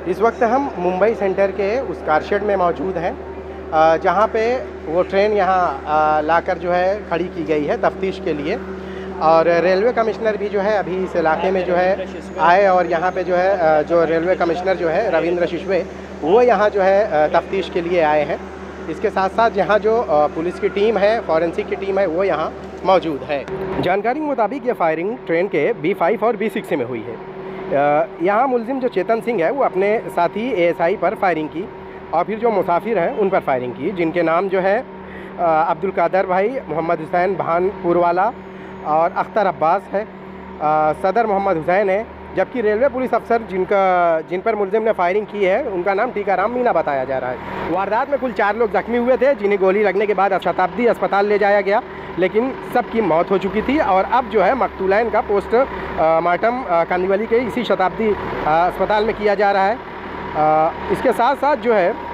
इस वक्त हम मुंबई सेंटर के उस कार शेड में मौजूद हैं जहाँ पे वो ट्रेन यहाँ लाकर जो है खड़ी की गई है तफ्तीश के लिए। और रेलवे कमिश्नर भी जो है अभी इस इलाके में जो है आए और यहाँ पे जो है जो रेलवे कमिश्नर जो है रविंद्र शिशवे वो यहाँ जो है तफ्तीश के लिए आए हैं। इसके साथ साथ यहाँ जो पुलिस की टीम है, फॉरेंसिक की टीम है, वो यहाँ मौजूद है। जानकारी के मुताबिक ये फायरिंग ट्रेन के B5 और B6 में हुई है। यहाँ मुलजिम जो चेतन सिंह है वो अपने साथी ASI पर फायरिंग की और फिर जो मुसाफिर हैं उन पर फायरिंग की, जिनके नाम जो है अब्दुल कादर भाई, मोहम्मद हुसैन भानपुर वाला और अख्तर अब्बास है। सदर मोहम्मद हुसैन है, जबकि रेलवे पुलिस अफसर जिन पर मुलजिम ने फायरिंग की है उनका नाम टीकाराम मीना बताया जा रहा है। वारदात में कुल 4 लोग जख्मी हुए थे, जिन्हें गोली लगने के बाद शताब्दी अस्पताल ले जाया गया, लेकिन सबकी मौत हो चुकी थी। और अब जो है मकतूलैन का पोस्ट मार्टम कांदिवली के इसी शताब्दी अस्पताल में किया जा रहा है। इसके साथ साथ जो है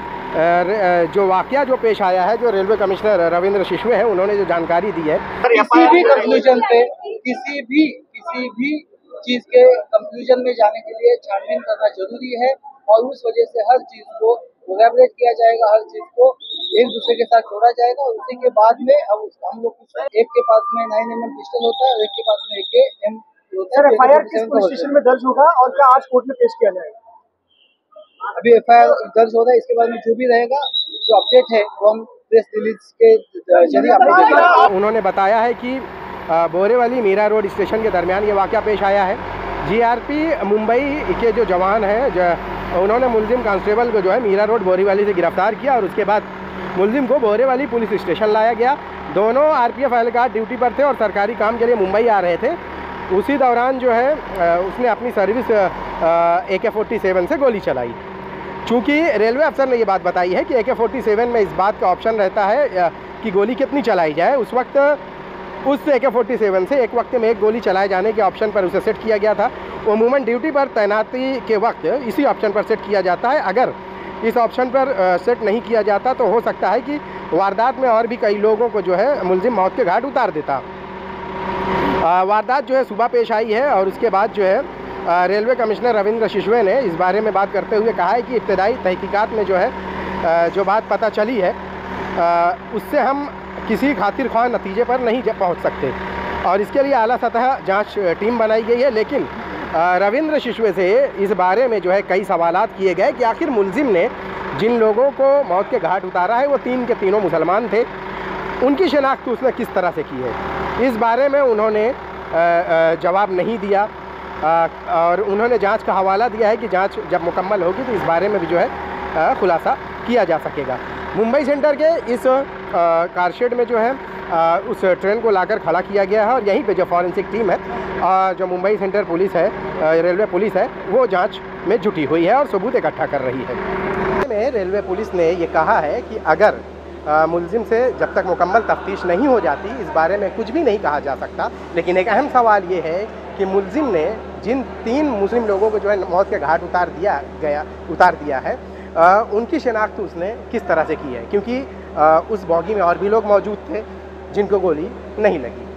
जो वाक़या जो पेश आया है, जो रेलवे कमिश्नर रविंद्र शिशवे हैं उन्होंने जो जानकारी दी है, किसी भी कंक्लूजन पे किसी भी चीज के कंक्लूजन में जाने के लिए छानबीन करना जरूरी है और उस वजह से हर चीज को कोलैबोरेट किया जाएगा, हर चीज को एक दूसरे के साथ जोड़ा जाएगा और उसी के बाद में हम लोग एक के पास में 9mm पिस्टल होता है और एक के पास में AK-M होता है। FIR किस पुलिस स्टेशन में दर्ज होगा और क्या आज कोर्ट में पेश किया जाएगा? अभी FIR दर्ज हो रहा है, इसके बाद में जो भी रहेगा, जो अपडेट है वो हम प्रेस रिलीज के जरिए आपको उन्होंने बताया है कि बोरेवली मीरा रोड स्टेशन के दरमियान ये वाक़या पेश आया है। GRP मुंबई के जो जवान हैं उन्होंने मुलजिम कांस्टेबल को जो है मीरा रोड बोरीवली से गिरफ्तार किया और उसके बाद मुलजिम को बोरेवली पुलिस स्टेशन लाया गया। दोनों RPF एहलकार ड्यूटी पर थे और सरकारी काम के लिए मुंबई आ रहे थे। उसी दौरान जो है उसने अपनी सर्विस AK-47 से गोली चलाई। चूँकि रेलवे अफसर ने ये बात बताई है कि AK-47 में इस बात का ऑप्शन रहता है कि गोली कितनी चलाई जाए। उस वक्त उस AK-47 से एक वक्त में एक गोली चलाए जाने के ऑप्शन पर उसे सेट किया गया था। अमूमन ड्यूटी पर तैनाती के वक्त इसी ऑप्शन पर सेट किया जाता है। अगर इस ऑप्शन पर सेट नहीं किया जाता तो हो सकता है कि वारदात में और भी कई लोगों को जो है मुलजिम मौत के घाट उतार देता। वारदात जो है सुबह पेश आई है और उसके बाद जो है रेलवे कमिश्नर रविंद्र शिशवे ने इस बारे में बात करते हुए कहा है कि इब्तदाई तहकीकात में जो है जो बात पता चली है उससे हम किसी खातिर ख्वाह नतीजे पर नहीं पहुंच सकते और इसके लिए आला सतह जांच टीम बनाई गई है। लेकिन रविंद्र शिशवे से इस बारे में जो है कई सवालात किए गए कि आखिर मुलजिम ने जिन लोगों को मौत के घाट उतारा है वो 3 के तीनों मुसलमान थे, उनकी शिनाख्त उसने किस तरह से की है। इस बारे में उन्होंने जवाब नहीं दिया और उन्होंने जांच का हवाला दिया है कि जांच जब मुकम्मल होगी तो इस बारे में भी जो है खुलासा किया जा सकेगा। मुंबई सेंटर के इस कारशेड में जो है उस ट्रेन को लाकर खड़ा किया गया है और यहीं पे जो फॉरेंसिक टीम है जो मुंबई सेंटर पुलिस है, रेलवे पुलिस है, वो जांच में जुटी हुई है और सबूत इकट्ठा कर रही है। में रेलवे पुलिस ने ये कहा है कि अगर मुलजिम से जब तक मुकम्मल तफ्तीश नहीं हो जाती इस बारे में कुछ भी नहीं कहा जा सकता। लेकिन एक अहम सवाल ये है कि मुलजिम ने जिन 3 मुस्लिम लोगों को जो है मौत के घाट उतार दिया है उनकी शिनाख्त उसने किस तरह से की है, क्योंकि उस बॉगी में और भी लोग मौजूद थे जिनको गोली नहीं लगी।